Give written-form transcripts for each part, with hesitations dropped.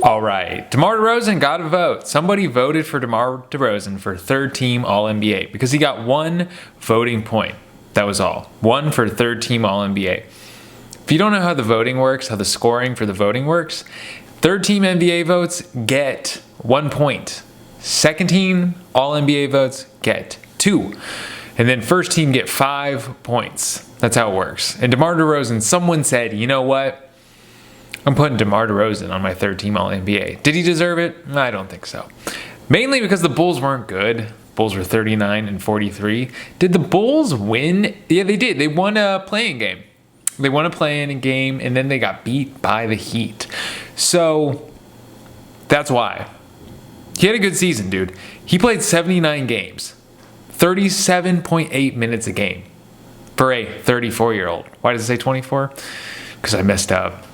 All right, DeMar DeRozan got a vote. Somebody voted for DeMar DeRozan for third team All-NBA because he got one voting point. That was all. One for third team All-NBA. If you don't know how the voting works, how the scoring for the voting works, third team NBA votes get 1 point. Second team All-NBA votes get 2. And then first team get 5 points. That's how it works. And DeMar DeRozan, someone said, you know what? I'm putting DeMar DeRozan on my third team All-NBA. Did he deserve it? I don't think so. Mainly because the Bulls weren't good. Bulls were 39 and 43. Did the Bulls win? Yeah, they did. They won a play-in game. They won a play-in game, and then they got beat by the Heat. So that's why. He had a good season, dude. He played 79 games, 37.8 minutes a game for a 34-year-old. Why does it say 24? Because I messed up.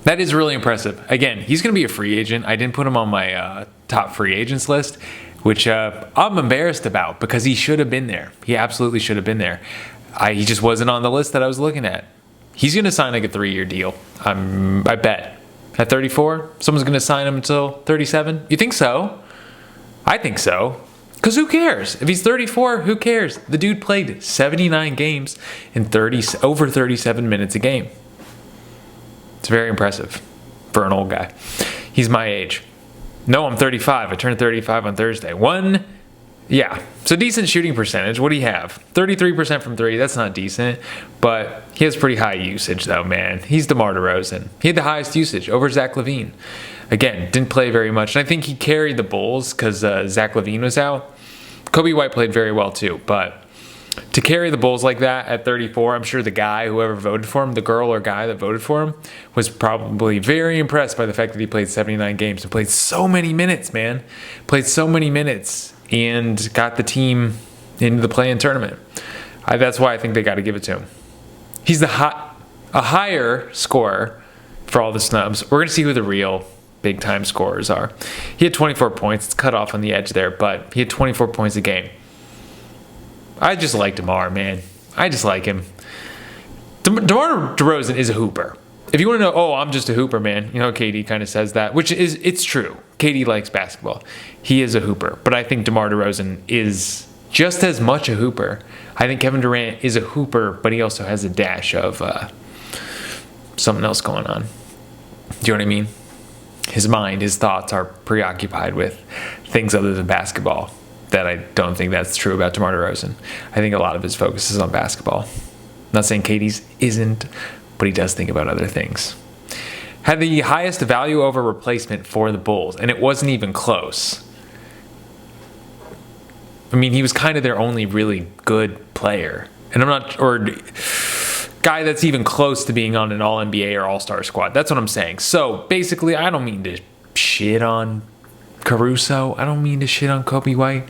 That is really impressive. Again, he's going to be a free agent. I didn't put him on my top free agents list, which I'm embarrassed about because he should have been there. He absolutely should have been there. He just wasn't on the list that I was looking at. He's going to sign like a 3-year deal. I bet. At 34, someone's going to sign him until 37. You think so? I think so. Because who cares? If he's 34, who cares? The dude played 79 games in over 37 minutes a game. It's very impressive for an old guy. He's my age. No, I'm 35. I turned 35 on Thursday. So decent shooting percentage. What do you have? 33% from 3. That's not decent. But he has pretty high usage, though, man. He's DeMar DeRozan. He had the highest usage over Zach LaVine. Again, didn't play very much. And I think he carried the Bulls because Zach LaVine was out. Kobe White played very well, too. But to carry the Bulls like that at 34, I'm sure the guy, whoever voted for him, the girl or guy that voted for him, was probably very impressed by the fact that he played 79 games and played so many minutes, man. Played so many minutes and got the team into the play-in tournament. That's why I think they got to give it to him. He's a higher scorer for all the snubs. We're going to see who the real big-time scorers are. He had 24 points. It's cut off on the edge there, but he had 24 points a game. I just like DeMar, man. I just like him. DeMar DeRozan is a hooper. If you want to know, I'm just a hooper, man. You know, KD kind of says that, it's true. KD likes basketball. He is a hooper. But I think DeMar DeRozan is just as much a hooper. I think Kevin Durant is a hooper, but he also has a dash of something else going on. Do you know what I mean? His mind, his thoughts are preoccupied with things other than basketball. That I don't think that's true about DeMar DeRozan. I think a lot of his focus is on basketball. I'm not saying KD's isn't, but he does think about other things. Had the highest value over replacement for the Bulls, and it wasn't even close. I mean, he was kind of their only really good player. And or guy that's even close to being on an All-NBA or All-Star squad. That's what I'm saying. So, basically, I don't mean to shit on Caruso. I don't mean to shit on Kobe White.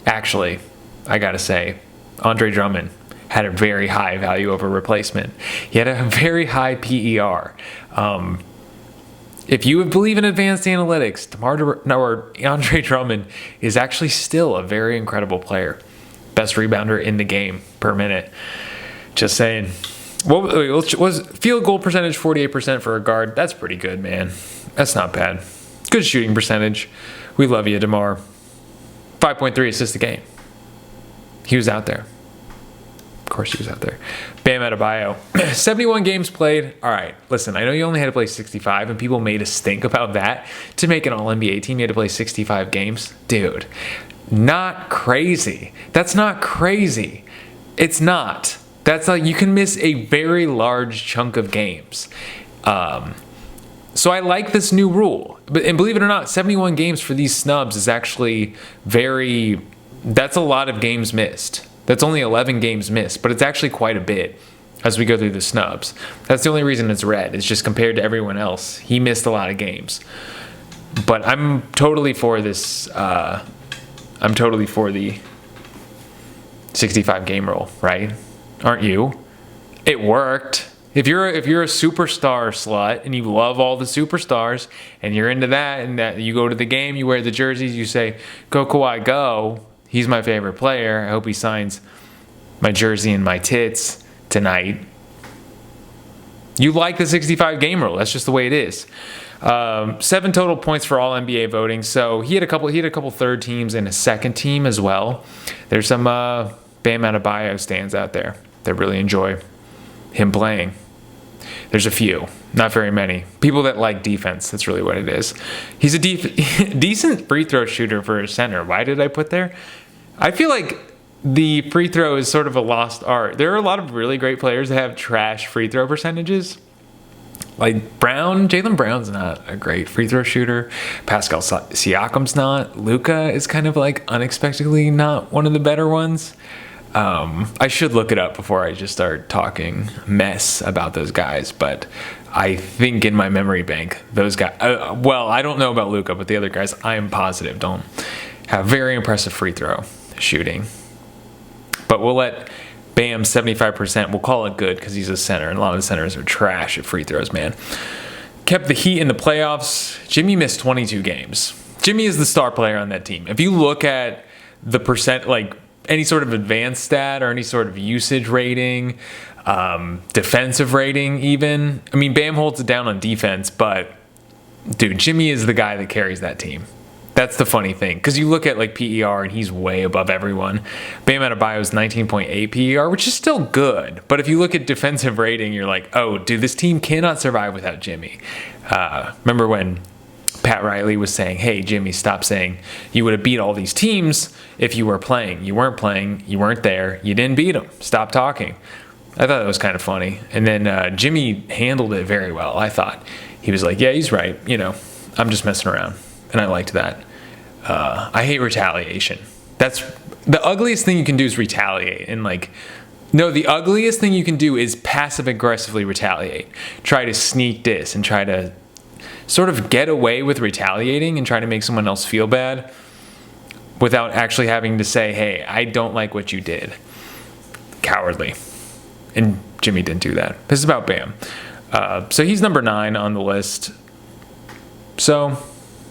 Actually, I gotta say, Andre Drummond had a very high value over replacement. He had a very high PER. If you believe in advanced analytics, Andre Drummond is actually still a very incredible player. Best rebounder in the game per minute. Just saying. Was field goal percentage 48% for a guard? That's pretty good, man. That's not bad. Good shooting percentage. We love you, DeMar. 5.3 assists a game. He was out there. Of course he was out there. Bam Adebayo. 71 games played. All right, listen, I know you only had to play 65, and people made a stink about that. To make an All-NBA team, you had to play 65 games. Dude, not crazy. That's not crazy. It's not. That's like you can miss a very large chunk of games. So I like this new rule. And believe it or not, 71 games for these snubs is actually that's a lot of games missed. That's only 11 games missed, but it's actually quite a bit as we go through the snubs. That's the only reason it's red. It's just compared to everyone else. He missed a lot of games. But I'm totally for this. I'm totally for the 65 game rule, right? Aren't you? It worked. If you're a superstar slut and you love all the superstars and you're into that and that you go to the game, you wear the jerseys, you say, "Go Kawhi, go. He's my favorite player. I hope he signs my jersey and my tits tonight." You like the 65 game rule. That's just the way it is. 7 total points for all NBA voting. So he had a couple third teams and a second team as well. There's some Bam Adebayo stands out there that really enjoy him playing. There's a few, not very many. People that like defense, that's really what it is. He's a decent free throw shooter for a center. Why did I put there? I feel like the free throw is sort of a lost art. There are a lot of really great players that have trash free throw percentages. Like Jaylen Brown's not a great free throw shooter. Pascal Siakam's not. Luka is kind of like unexpectedly not one of the better ones. I should look it up before I just start talking mess about those guys, but I think in my memory bank, those guys, well, I don't know about Luka, but the other guys, I am positive, don't have very impressive free throw shooting. But we'll let Bam 75%, we'll call it good because he's a center, and a lot of the centers are trash at free throws, man. Kept the Heat in the playoffs. Jimmy missed 22 games. Jimmy is the star player on that team. If you look at the percent, like any sort of advanced stat or any sort of usage rating, defensive rating even, I mean, Bam holds it down on defense, but dude, Jimmy is the guy that carries that team. That's the funny thing, because you look at like PER and he's way above everyone. Bam Adebayo's 19.8 PER, which is still good. But if you look at defensive rating, you're like, oh, dude, this team cannot survive without Jimmy. Remember when Pat Riley was saying, hey, Jimmy, stop saying you would have beat all these teams if you were playing. You weren't playing. You weren't there. You didn't beat them. Stop talking. I thought that was kind of funny. And then Jimmy handled it very well, I thought. He was like, yeah, he's right. You know, I'm just messing around. And I liked that. I hate retaliation. That's the ugliest thing you can do is retaliate. And like, no, the ugliest thing you can do is passive aggressively retaliate. Try to sneak diss and try to sort of get away with retaliating and try to make someone else feel bad without actually having to say, hey, I don't like what you did. Cowardly. And Jimmy didn't do that. This is about Bam. So he's number 9 on the list. So,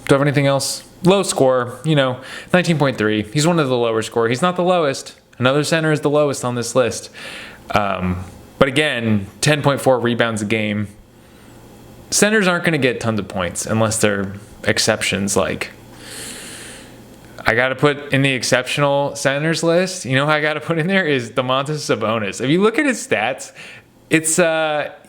do I have anything else? Low score, 19.3. He's one of the lower score. He's not the lowest. Another center is the lowest on this list. But again, 10.4 rebounds a game. Centers aren't going to get tons of points unless they're exceptions. Like, I got to put in the exceptional centers list. You know who I got to put in there is Domantas Sabonis. If you look at his stats, it's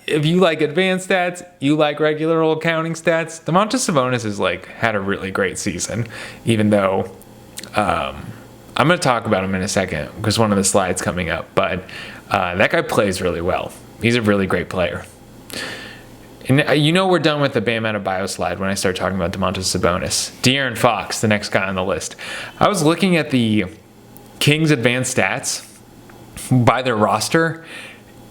if you like advanced stats, you like regular old counting stats. Domantas Sabonis has had a really great season, even though I'm going to talk about him in a second because one of the slides coming up. But that guy plays really well. He's a really great player. And we're done with the Bam Adebayo slide when I start talking about Domantas Sabonis. De'Aaron Fox, the next guy on the list. I was looking at the Kings advanced stats by their roster.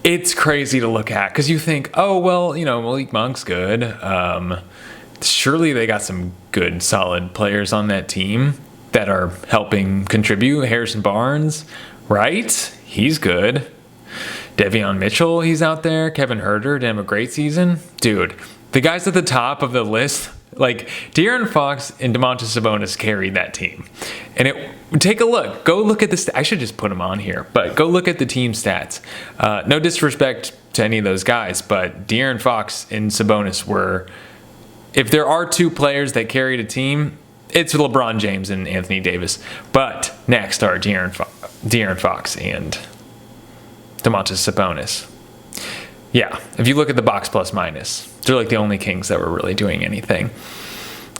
It's crazy to look at because you think, oh, well, Malik Monk's good. Surely they got some good, solid players on that team that are helping contribute. Harrison Barnes, right? He's good. De'Vion Mitchell, he's out there. Kevin Huerter did have a great season. Dude, the guys at the top of the list, like De'Aaron Fox and Domantas Sabonis carried that team. And take a look. Go look at the I should just put them on here, but go look at the team stats. No disrespect to any of those guys, but De'Aaron Fox and Sabonis were, if there are 2 players that carried a team, it's LeBron James and Anthony Davis. But next are De'Aaron Fox and Domantas Sabonis. Yeah, if you look at the box plus minus, they're like the only Kings that were really doing anything.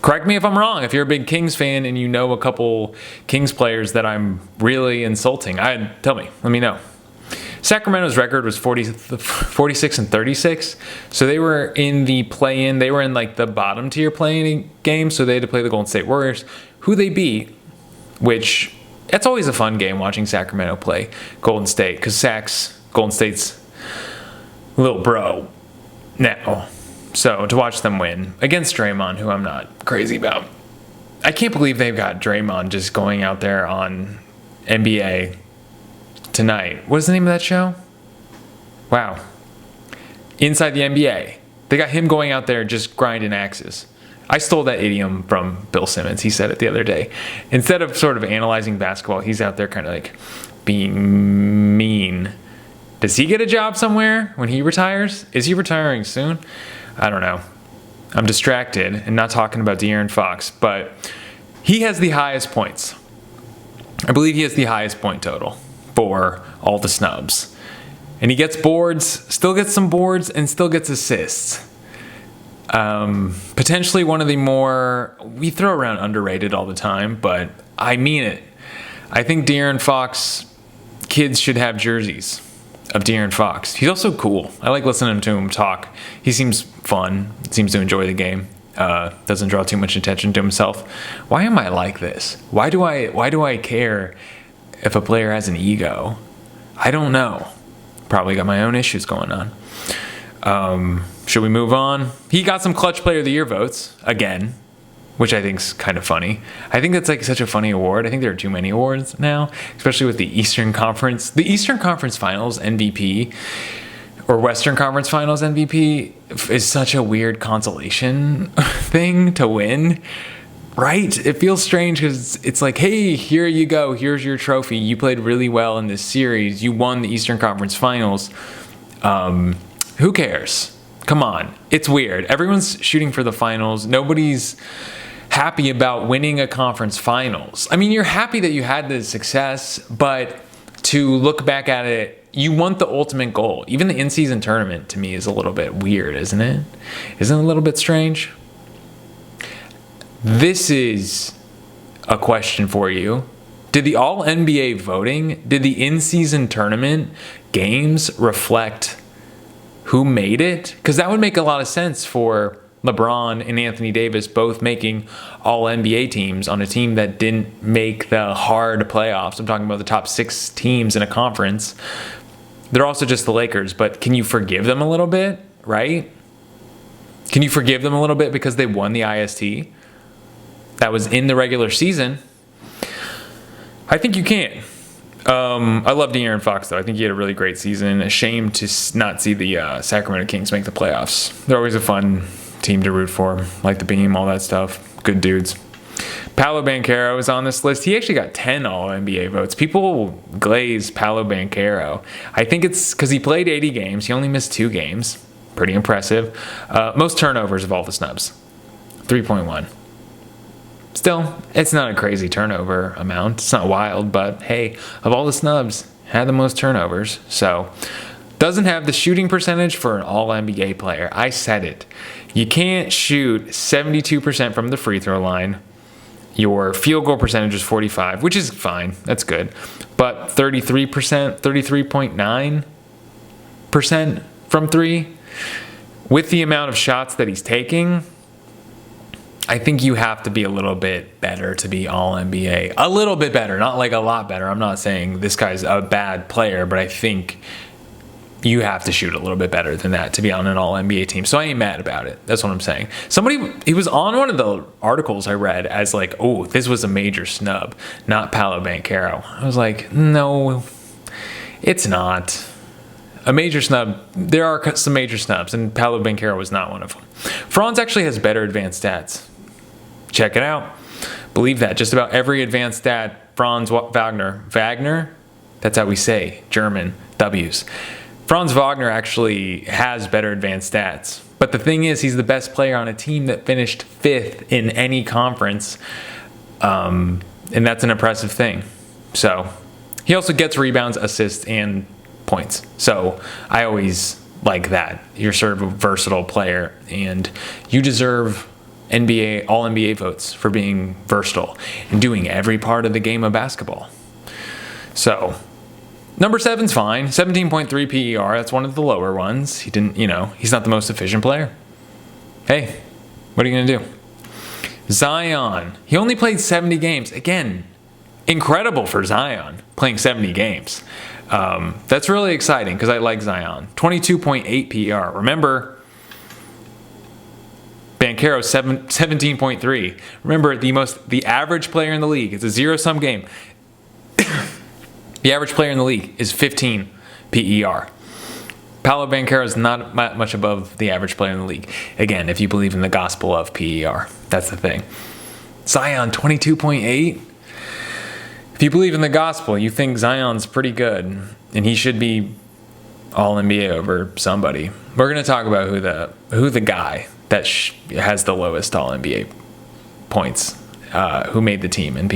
Correct me if I'm wrong. If you're a big Kings fan and you know a couple Kings players that I'm really insulting, tell me. Let me know. Sacramento's record was 46-36, so they were in the play-in. They were in the bottom tier play-in game, so they had to play the Golden State Warriors, who they beat, which it's always a fun game watching Sacramento play Golden State because Golden State's little bro now. So to watch them win against Draymond, who I'm not crazy about. I can't believe they've got Draymond just going out there on NBA Tonight. What is the name of that show? Wow. Inside the NBA. They got him going out there just grinding axes. I stole that idiom from Bill Simmons. He said it the other day. Instead of sort of analyzing basketball, he's out there kind of being mean. Does he get a job somewhere when he retires? Is he retiring soon? I don't know. I'm distracted and not talking about De'Aaron Fox, but he has the highest points. I believe he has the highest point total for all the snubs. And he gets boards, still gets some boards, and still gets assists. Potentially one of the more, we throw around underrated all the time, but I mean it. I think De'Aaron Fox, kids should have jerseys of De'Aaron Fox. He's also cool. I like listening to him talk. He seems fun, seems to enjoy the game. Doesn't draw too much attention to himself. Why am I like this? Why do I care if a player has an ego? I don't know. Probably got my own issues going on. Should we move on? He got some Clutch Player of the Year votes again, which I think's kind of funny. I think that's like such a funny award. I think there are too many awards now, especially with the Eastern Conference. The Eastern Conference Finals MVP or Western Conference Finals MVP is such a weird consolation thing to win, right? It feels strange because it's like, hey, here you go. Here's your trophy. You played really well in this series. You won the Eastern Conference Finals. Who cares? Come on. It's weird. Everyone's shooting for the finals. Nobody's happy about winning a conference finals. I mean, you're happy that you had the success, but to look back at it, you want the ultimate goal. Even the in-season tournament, to me, is a little bit weird, isn't it? Isn't it a little bit strange? This is a question for you. Did the All-NBA voting, did the in-season tournament games reflect who made it? Because that would make a lot of sense for LeBron and Anthony Davis both making All-NBA teams on a team that didn't make the hard playoffs. I'm talking about the top 6 teams in a conference. They're also just the Lakers, but can you forgive them a little bit, right? Can you forgive them a little bit because they won the IST? That was in the regular season. I think you can. I love De'Aaron Fox, though. I think he had a really great season. A shame to not see the Sacramento Kings make the playoffs. They're always a fun team to root for. Like the Beam, all that stuff. Good dudes. Paolo Banchero is on this list. He actually got 10 All-NBA votes. People glaze Paolo Banchero. I think it's because he played 80 games. He only missed 2 games. Pretty impressive. Most turnovers of all the snubs. 3.1. Still, it's not a crazy turnover amount. It's not wild, but hey, of all the snubs, had the most turnovers. So, doesn't have the shooting percentage for an All-NBA player. I said it. You can't shoot 72% from the free throw line. Your field goal percentage is 45, which is fine. That's good. But 33%, 33.9% from 3, with the amount of shots that he's taking, I think you have to be a little bit better to be All-NBA. A little bit better, not like a lot better. I'm not saying this guy's a bad player, but I think you have to shoot a little bit better than that to be on an All-NBA team. So I ain't mad about it. That's what I'm saying. He was on one of the articles I read as like, oh, this was a major snub, not Paolo Banchero. I was like, no, it's not. A major snub, there are some major snubs, and Paolo Banchero was not one of them. Franz actually has better advanced stats. Check it out. Believe that. Just about every advanced stat, Franz Wagner, that's how we say German W's. Franz Wagner actually has better advanced stats. But the thing is, he's the best player on a team that finished 5th in any conference. And that's an impressive thing. So, he also gets rebounds, assists, and points. So, I always like that. You're sort of a versatile player, and you deserve All-NBA votes for being versatile and doing every part of the game of basketball. So, number 7's fine. 17.3 PER. That's one of the lower ones. He's not the most efficient player. Hey, what are you going to do? Zion. He only played 70 games. Again, incredible for Zion, playing 70 games. That's really exciting because I like Zion. 22.8 PER. Remember, Banchero 17.3. Remember, the average player in the league. It's a zero-sum game. The average player in the league is 15 PER. Paolo Banchero is not much above the average player in the league. Again, if you believe in the gospel of PER, that's the thing. Zion 22.8. If you believe in the gospel, you think Zion's pretty good, and he should be All-NBA over somebody. We're going to talk about who the guy that has the lowest All NBA points, who made the team, and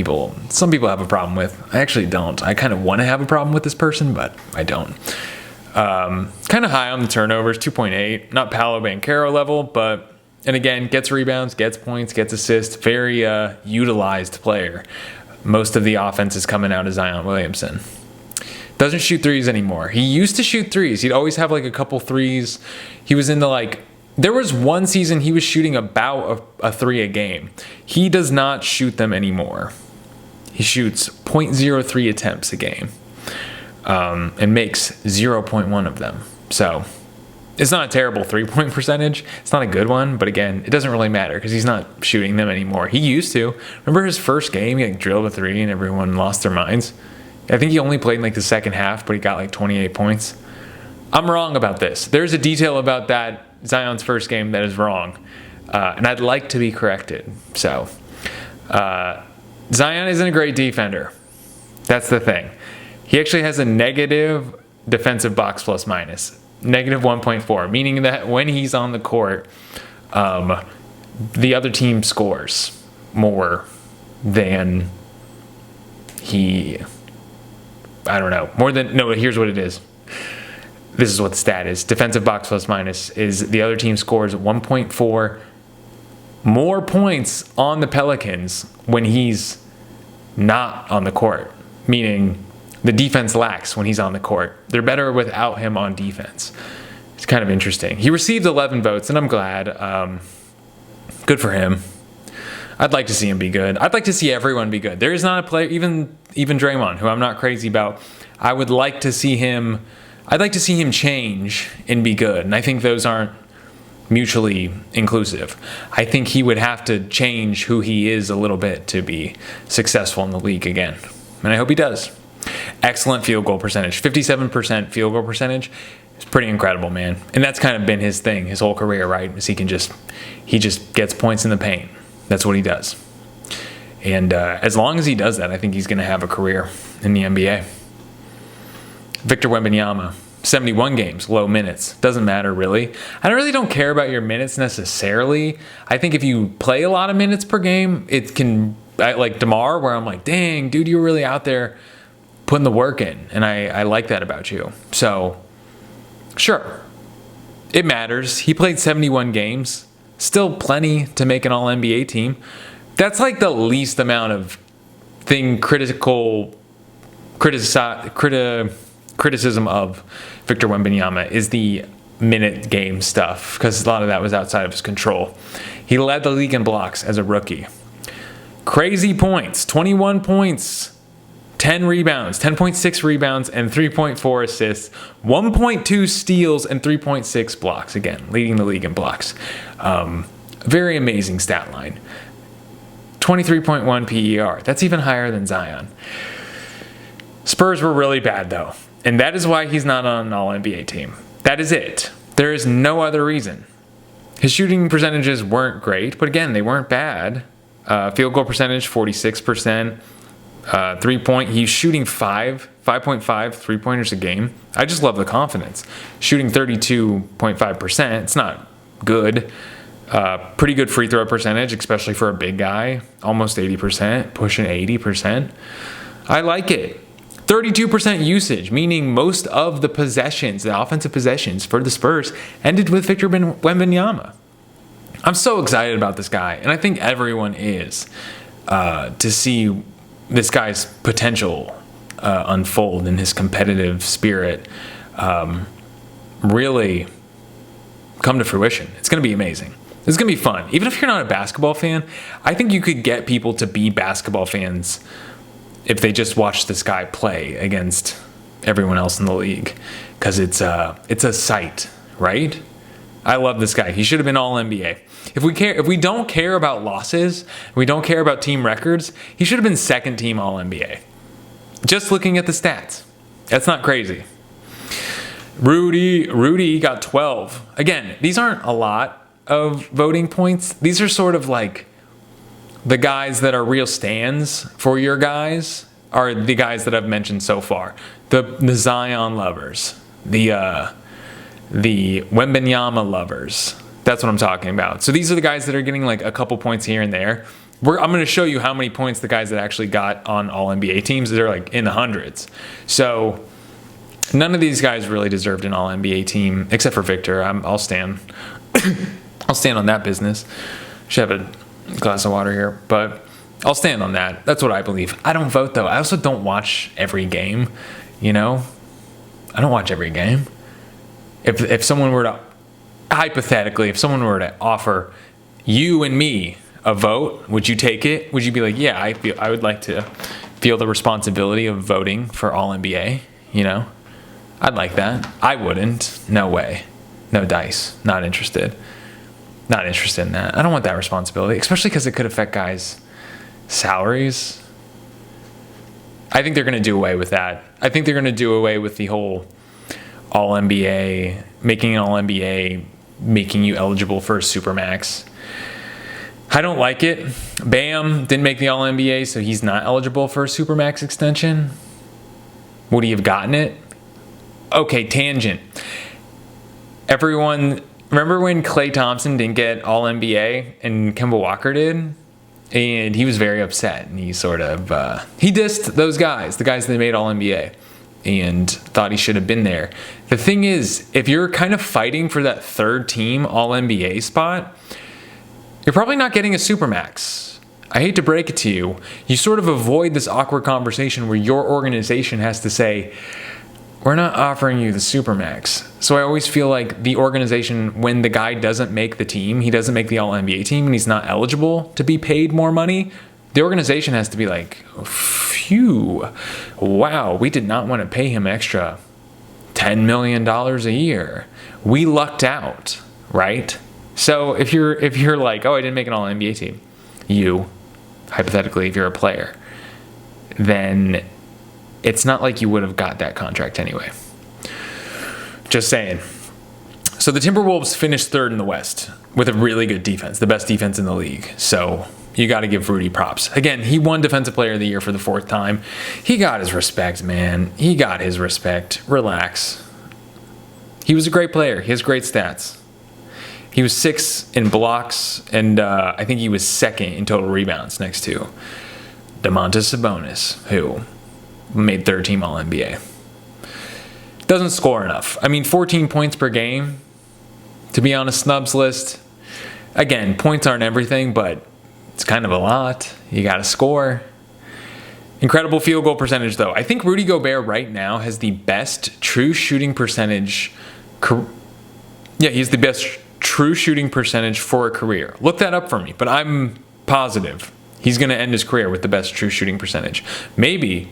some people have a problem with. I actually don't. I kind of want to have a problem with this person, but I don't. Kind of high on the turnovers, 2.8. Not Paolo Banchero level, but, and again, gets rebounds, gets points, gets assists. Very utilized player. Most of the offense is coming out of Zion Williamson. Doesn't shoot threes anymore. He used to shoot threes. He'd always have like a couple threes. He was in the there was one season he was shooting about a three a game. He does not shoot them anymore. He shoots 0.03 attempts a game, and makes 0.1 of them. So it's not a terrible 3-point percentage. It's not a good one, but again, it doesn't really matter because he's not shooting them anymore. He used to. Remember his first game? He drilled a three and everyone lost their minds. I think he only played in the second half, but he got 28 points. I'm wrong about this. There's a detail about that Zion's first game that is wrong, and I'd like to be corrected. So Zion isn't a great defender. That's the thing. He actually has a negative defensive box plus minus, negative 1.4, meaning that when he's on the court, the other team scores more than here's what it is. This is what the stat is. Defensive box plus minus is the other team scores 1.4 more points on the Pelicans when he's not on the court, meaning the defense lacks when he's on the court. They're better without him on defense. It's kind of interesting. He received 11 votes, and I'm glad. Good for him. I'd like to see him be good. I'd like to see everyone be good. There is not a player, even Draymond, who I'm not crazy about. I'd like to see him change and be good. And I think those aren't mutually inclusive. I think he would have to change who he is a little bit to be successful in the league again. And I hope he does. Excellent field goal percentage. 57% field goal percentage. It's pretty incredible, man. And that's kind of been his thing, his whole career, right? Is he just gets points in the paint. That's what he does. And as long as he does that, I think he's going to have a career in the NBA. Victor Wembanyama, 71 games, low minutes. Doesn't matter, really. I really don't care about your minutes necessarily. I think if you play a lot of minutes per game, it can, like DeMar, where I'm like, dang, dude, you're really out there putting the work in. And I like that about you. So, sure, it matters. He played 71 games. Still plenty to make an All-NBA team. That's like the least amount of criticism of Victor Wembanyama is the minute game stuff, because a lot of that was outside of his control. He led the league in blocks as a rookie. Crazy points, 21 points, 10 rebounds, 10.6 rebounds, and 3.4 assists, 1.2 steals, and 3.6 blocks. Again, leading the league in blocks. Very amazing stat line. 23.1 PER. That's even higher than Zion. Spurs were really bad, though. And that is why he's not on an All-NBA team. That is it. There is no other reason. His shooting percentages weren't great, but again, they weren't bad. Field goal percentage, 46%. 3-point, he's shooting 5.5 three-pointers a game. I just love the confidence. Shooting 32.5%. It's not good. Pretty good free throw percentage, especially for a big guy. Almost 80%, pushing 80%. I like it. 32% usage, meaning most of the possessions, the offensive possessions for the Spurs, ended with Victor Wembanyama. I'm so excited about this guy, and I think everyone is, to see this guy's potential unfold in his competitive spirit really come to fruition. It's going to be amazing. It's going to be fun. Even if you're not a basketball fan, I think you could get people to be basketball fans if they just watch this guy play against everyone else in the league, because it's a sight, right? I love this guy. He should have been All NBA. If we don't care about losses, we don't care about team records, he should have been second team All NBA. Just looking at the stats, that's not crazy. Rudy got 12. Again, these aren't a lot of voting points. These are sort of like the guys that are real stands for your guys are the guys that I've mentioned so far. The Zion lovers, the Wembanyama lovers. That's what I'm talking about. So these are the guys that are getting like a couple points here and there. I'm going to show you how many points the guys that actually got on all NBA teams. They're like in the hundreds. So none of these guys really deserved an all NBA team except for Victor. I'll stand. I'll stand on that business. Should have a glass of water here, but I'll stand on that. That's what I believe. I don't vote though. I also don't watch every game. You know, I don't watch every game. If someone were to, hypothetically, if someone were to offer you and me a vote, would you take it? Would you be like, yeah, I would like to feel the responsibility of voting for all NBA? You know, I'd like that. I wouldn't. No way. No dice. Not interested. Not interested in that. I don't want that responsibility, especially because it could affect guys' salaries. I think they're going to do away with that. I think they're going to do away with the whole all-NBA, making an all-NBA, making you eligible for a supermax. I don't like it. Bam didn't make the all-NBA, so he's not eligible for a supermax extension. Would he have gotten it? Okay, tangent. Everyone, remember when Klay Thompson didn't get all-NBA and Kemba Walker did? And he was very upset, and he sort of, he dissed those guys, the guys that made all-NBA, and thought he should have been there. The thing is, if you're kind of fighting for that third team all-NBA spot, you're probably not getting a supermax. I hate to break it to you. You sort of avoid this awkward conversation where your organization has to say, we're not offering you the supermax. So I always feel like the organization, when the guy doesn't make the team, he doesn't make the all-NBA team, and he's not eligible to be paid more money, the organization has to be like, phew, wow, we did not want to pay him extra $10 million a year. We lucked out, right? So if you're like, oh, I didn't make an all-NBA team, you, hypothetically, if you're a player, then it's not like you would have got that contract anyway. Just saying. So the Timberwolves finished third in the West with a really good defense, the best defense in the league. So you got to give Rudy props. Again, he won Defensive Player of the Year for the fourth time. He got his respect, man. He got his respect. Relax. He was a great player. He has great stats. He was 6th in blocks, and I think he was 2nd in total rebounds next to Domantas Sabonis, who made third team All-NBA. Doesn't score enough. I mean, 14 points per game to be on a snubs list. Again, points aren't everything, but it's kind of a lot. You got to score. Incredible field goal percentage, though. I think Rudy Gobert right now has the best true shooting percentage. Yeah, he's the best true shooting percentage for a career. Look that up for me, but I'm positive he's going to end his career with the best true shooting percentage. Maybe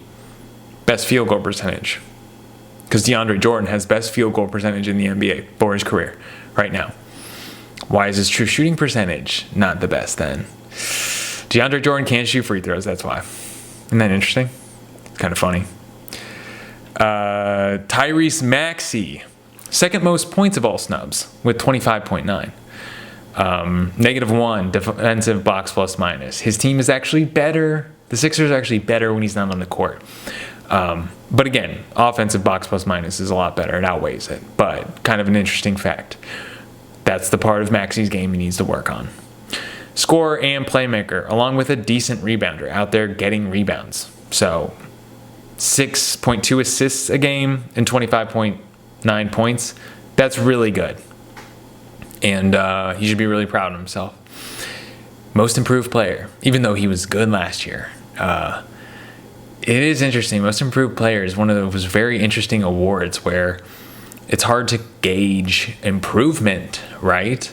best field goal percentage, because DeAndre Jordan has best field goal percentage in the NBA for his career right now. Why is his true shooting percentage not the best then? DeAndre Jordan can't shoot free throws, that's why. Isn't that interesting? It's kind of funny. Tyrese Maxey, second most points of all snubs with 25.9. -1 defensive box plus minus. His team is actually better. The Sixers are actually better when he's not on the court. But again, offensive box plus minus is a lot better. It outweighs it. But kind of an interesting fact. That's the part of Maxey's game he needs to work on. Scorer and playmaker, along with a decent rebounder out there getting rebounds. So 6.2 assists a game and 25.9 points. That's really good. And he should be really proud of himself. Most improved player, even though he was good last year. It is interesting. Most improved player is one of those very interesting awards where it's hard to gauge improvement, right?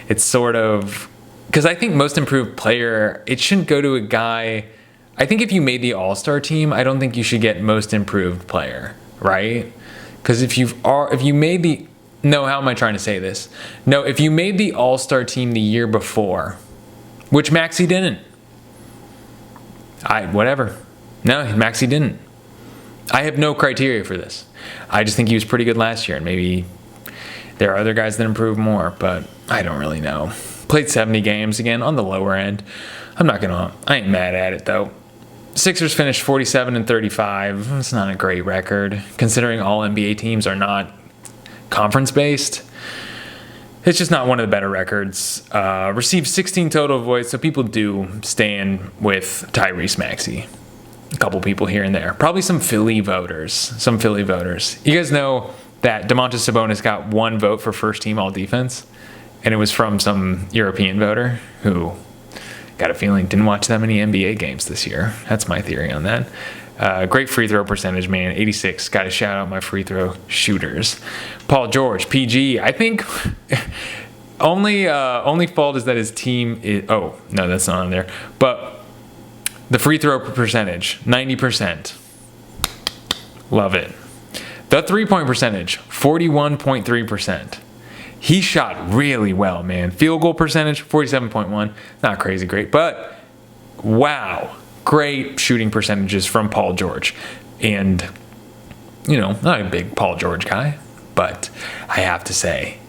It's sort of, because I think most improved player, it shouldn't go to a guy. I think if you made the all-star team, I don't think you should get most improved player, right? Because if you made the, no, how am I trying to say this? No, if you made the all-star team the year before, which Maxey didn't. Whatever. No, Maxey didn't. I have no criteria for this. I just think he was pretty good last year, and maybe there are other guys that improved more, but I don't really know. Played 70 games, again, on the lower end. I ain't mad at it, though. Sixers finished 47-35. It's not a great record, considering all NBA teams are not conference-based. It's just not one of the better records. Received 16 total votes, so people do stand with Tyrese Maxey. A couple people here and there. Probably some Philly voters. You guys know that Domantas Sabonis got 1 vote for first team all defense, and it was from some European voter who, got a feeling, didn't watch that many NBA games this year. That's my theory on that. Great free throw percentage, man. 86. Got to shout out my free throw shooters. Paul George, PG. I think only fault is that his team is. Oh no, that's not on there. But the free throw percentage, 90%. Love it. The 3-point percentage, 41.3%. He shot really well, man. Field goal percentage, 47.1. Not crazy great, but wow. Great shooting percentages from Paul George. And, not a big Paul George guy, but I have to say,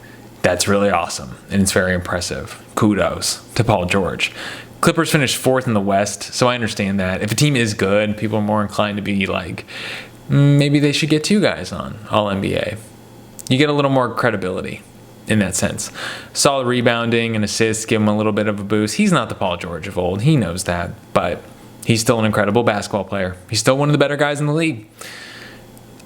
that's really awesome. And it's very impressive. Kudos to Paul George. Clippers finished 4th in the West, so I understand that. If a team is good, people are more inclined to be like, maybe they should get 2 guys on All-NBA. You get a little more credibility in that sense. Solid rebounding and assists give him a little bit of a boost. He's not the Paul George of old. He knows that, but he's still an incredible basketball player. He's still one of the better guys in the league.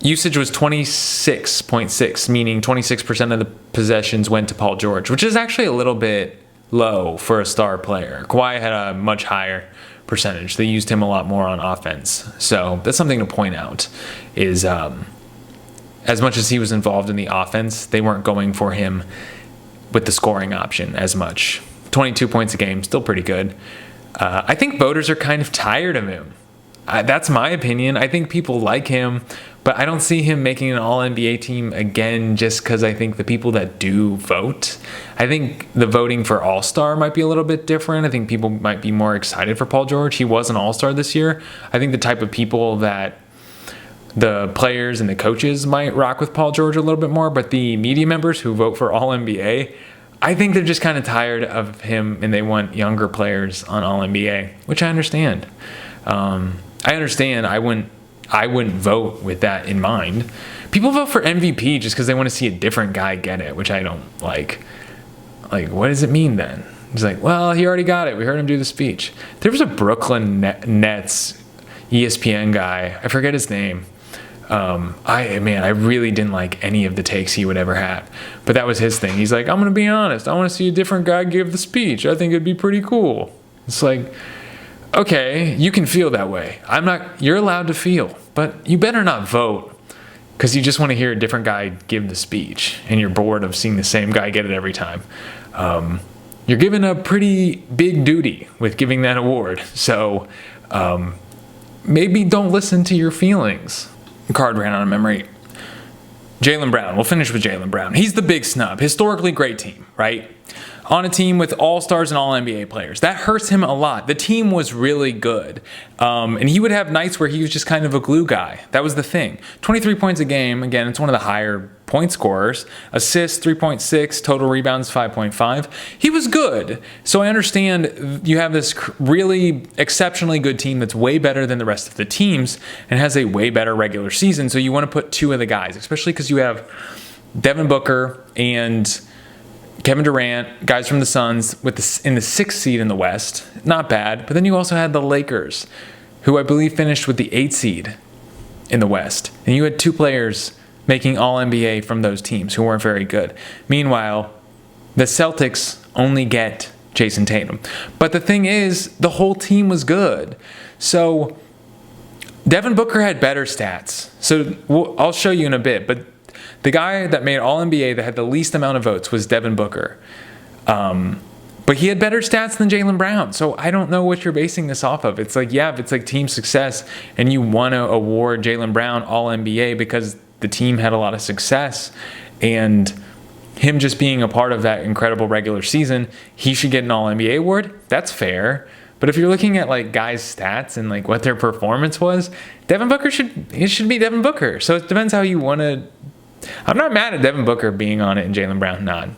Usage was 26.6, meaning 26% of the possessions went to Paul George, which is actually a little bit low for a star player. Kawhi had a much higher percentage. They used him a lot more on offense. So that's something to point out is as much as he was involved in the offense, they weren't going for him with the scoring option as much. 22 points a game, still pretty good. I think voters are kind of tired of him. That's my opinion. I think people like him, but I don't see him making an All-NBA team again just because I think the people that do vote, I think the voting for All-Star might be a little bit different. I think people might be more excited for Paul George. He was an All-Star this year. I think the type of people that the players and the coaches might rock with Paul George a little bit more, but the media members who vote for All-NBA, I think they're just kind of tired of him and they want younger players on All-NBA, which I understand. I wouldn't vote with that in mind. People vote for MVP just because they want to see a different guy get it, which I don't like. Like, what does it mean then? He's like, well, he already got it. We heard him do the speech. There was a Brooklyn Nets ESPN guy. I forget his name. I really didn't like any of the takes he would ever have. But that was his thing. He's like, I'm going to be honest. I want to see a different guy give the speech. I think it'd be pretty cool. It's like, okay, you can feel that way. You're allowed to feel, but you better not vote because you just want to hear a different guy give the speech and you're bored of seeing the same guy get it every time. You're given a pretty big duty with giving that award. So maybe don't listen to your feelings. Card ran out of memory. Jaylen Brown. We'll finish with Jaylen Brown. He's the big snub. Historically great team, right? On a team with all-stars and all-NBA players. That hurts him a lot. The team was really good. And he would have nights where he was just kind of a glue guy. That was the thing. 23 points a game. Again, it's one of the higher point scorers. Assists, 3.6. Total rebounds, 5.5. He was good. So I understand you have this really exceptionally good team that's way better than the rest of the teams and has a way better regular season. So you want to put 2 of the guys, especially because you have Devin Booker and Kevin Durant, guys from the Suns, in the 6th seed in the West. Not bad. But then you also had the Lakers, who I believe finished with the 8th seed in the West. And you had 2 players making All-NBA from those teams who weren't very good. Meanwhile, the Celtics only get Jason Tatum. But the thing is, the whole team was good. So Devin Booker had better stats. So I'll show you in a bit, but the guy that made All-NBA that had the least amount of votes was Devin Booker. But he had better stats than Jaylen Brown. So I don't know what you're basing this off of. It's like, yeah, if it's like team success and you want to award Jaylen Brown All-NBA because the team had a lot of success and him just being a part of that incredible regular season, he should get an All-NBA award. That's fair. But if you're looking at like guys' stats and like what their performance was, Devin Booker should be Devin Booker. So it depends how you want to. I'm not mad at Devin Booker being on it and Jaylen Brown not.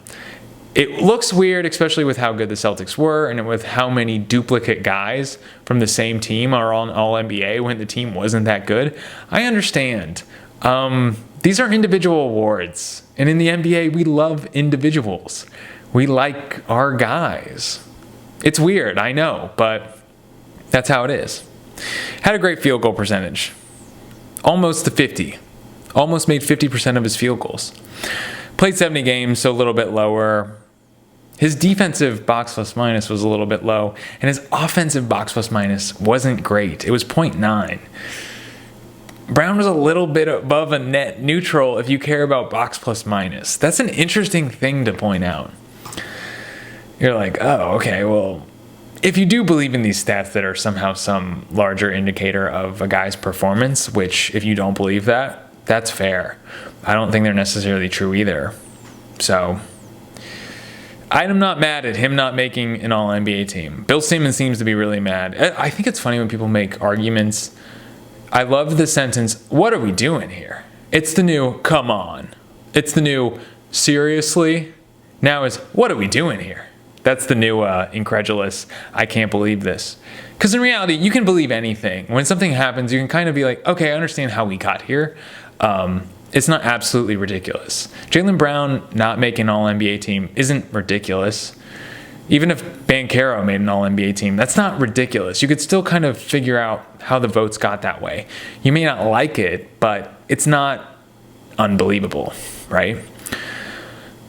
It looks weird, especially with how good the Celtics were and with how many duplicate guys from the same team are on All-NBA when the team wasn't that good. I understand. These are individual awards. And in the NBA, we love individuals. We like our guys. It's weird, I know, but that's how it is. Had a great field goal percentage. Almost to 50. Almost made 50% of his field goals. Played 70 games, so a little bit lower. His defensive box plus minus was a little bit low, and his offensive box plus minus wasn't great. It was 0.9. Brown was a little bit above a net neutral if you care about box plus minus. That's an interesting thing to point out. You're like, oh, okay, well, if you do believe in these stats that are somehow some larger indicator of a guy's performance, which if you don't believe that, that's fair. I don't think they're necessarily true either. So I'm not mad at him not making an All-NBA team. Bill Simmons seems to be really mad. I think it's funny when people make arguments. I love the sentence, what are we doing here? It's the new, come on. It's the new, seriously? Now is, what are we doing here? That's the new incredulous, I can't believe this. Because in reality, you can believe anything. When something happens, you can kind of be like, okay, I understand how we got here. It's not absolutely ridiculous. Jaylen Brown not making an All-NBA team isn't ridiculous. Even if Banchero made an All-NBA team, that's not ridiculous. You could still kind of figure out how the votes got that way. You may not like it, but it's not unbelievable, right?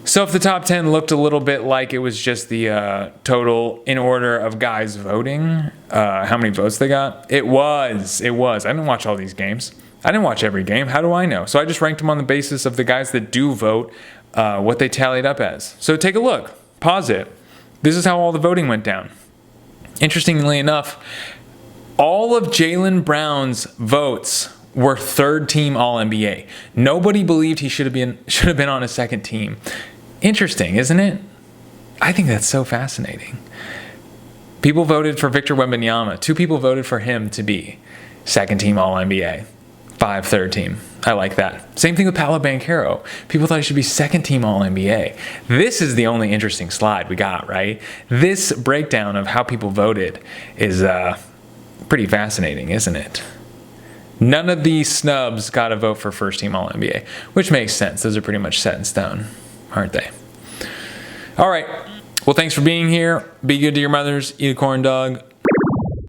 So if the top 10 looked a little bit like it was just the total in order of guys voting, how many votes they got, it was. I didn't watch all these games. I didn't watch every game. How do I know? So I just ranked them on the basis of the guys that do vote, what they tallied up as. So take a look. Pause it. This is how all the voting went down. Interestingly enough, all of Jaylen Brown's votes were third-team All-NBA. Nobody believed he should have been on a second team. Interesting, isn't it? I think that's so fascinating. People voted for Victor Wembanyama. 2 people voted for him to be second-team All-NBA. 5 third-team. I like that. Same thing with Paolo Banchero. People thought he should be second-team All-NBA. This is the only interesting slide we got, right? This breakdown of how people voted is pretty fascinating, isn't it? None of these snubs got a vote for first-team All-NBA, which makes sense. Those are pretty much set in stone, aren't they? All right. Well, thanks for being here. Be good to your mothers. Eat a corn dog.